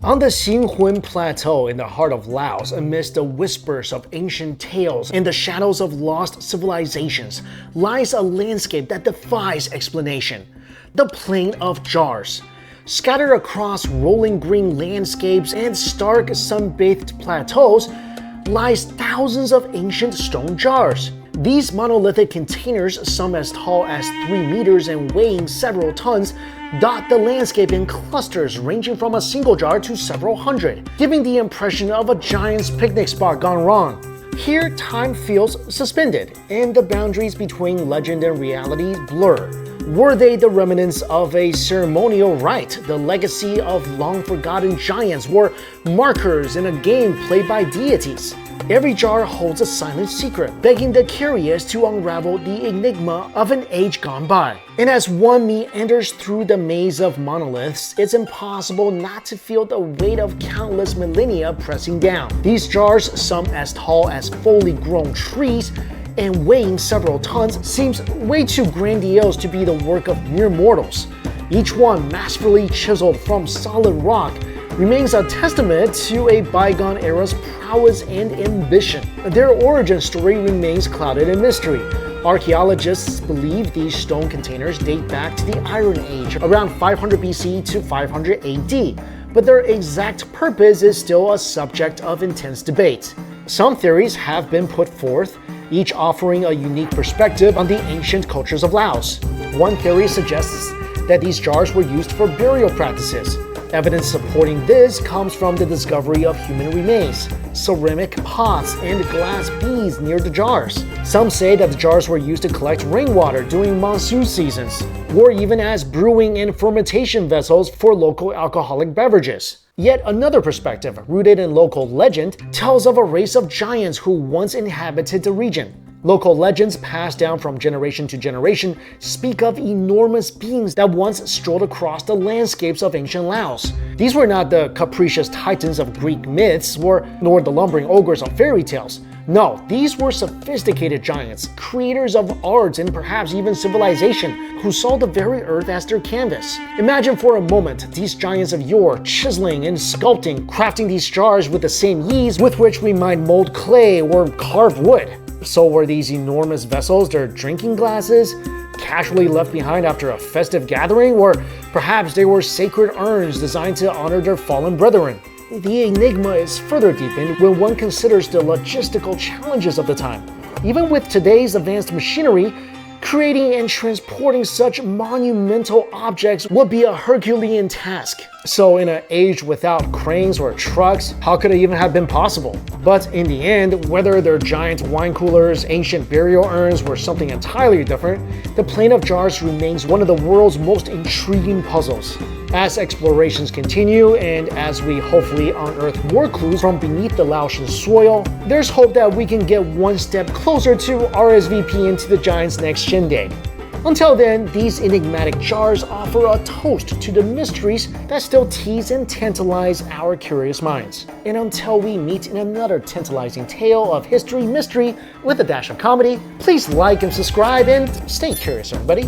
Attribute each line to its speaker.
Speaker 1: On the Xinhun Plateau in the heart of Laos, amidst the whispers of ancient tales and the shadows of lost civilizations, lies a landscape that defies explanation: the Plain of Jars. Scattered across rolling green landscapes and stark sun-bathed plateaus lies thousands of ancient stone jars. These monolithic containers, some as tall as 3 meters and weighing several tons, dot the landscape in clusters ranging from a single jar to several hundred, giving the impression of a giant's picnic spot gone wrong. Here, time feels suspended, and the boundaries between legend and reality blur. Were they the remnants of a ceremonial rite, the legacy of long-forgotten giants, or markers in a game played by deities? Every jar holds a silent secret, begging the curious to unravel the enigma of an age gone by. And as one meanders through the maze of monoliths, it's impossible not to feel the weight of countless millennia pressing down. These jars, some as tall as fully grown trees and weighing several tons, seems way too grandiose to be the work of mere mortals. Each one masterfully chiseled from solid rock remains a testament to a bygone era's prowess and ambition. Their origin story remains clouded in mystery. Archaeologists believe these stone containers date back to the Iron Age, around 500 BC to 500 AD, but their exact purpose is still a subject of intense debate. Some theories have been put forth, each offering a unique perspective on the ancient cultures of Laos. One theory suggests that these jars were used for burial practices. Evidence supporting this comes from the discovery of human remains, ceramic pots, and glass beads near the jars. Some say that the jars were used to collect rainwater during monsoon seasons, or even as brewing and fermentation vessels for local alcoholic beverages. Yet another perspective, rooted in local legend, tells of a race of giants who once inhabited the region. Local legends passed down from generation to generation speak of enormous beings that once strolled across the landscapes of ancient Laos. These were not the capricious titans of Greek myths, nor the lumbering ogres of fairy tales. No, these were sophisticated giants, creators of art and perhaps even civilization, who saw the very earth as their canvas. Imagine for a moment these giants of yore chiseling and sculpting, crafting these jars with the same ease with which we might mold clay or carve wood. So were these enormous vessels their drinking glasses, casually left behind after a festive gathering, or perhaps they were sacred urns designed to honor their fallen brethren? The enigma is further deepened when one considers the logistical challenges of the time. Even with today's advanced machinery, creating and transporting such monumental objects would be a Herculean task. So in an age without cranes or trucks, how could it even have been possible? But in the end, whether they're giant wine coolers, ancient burial urns, or something entirely different, the Plain of Jars remains one of the world's most intriguing puzzles. As explorations continue, and as we hopefully unearth more clues from beneath the Laotian soil, there's hope that we can get one step closer to RSVP into the giant's next shindig. Until then, these enigmatic jars offer a toast to the mysteries that still tease and tantalize our curious minds. And until we meet in another tantalizing tale of history mystery with a dash of comedy, please like and subscribe and stay curious, everybody.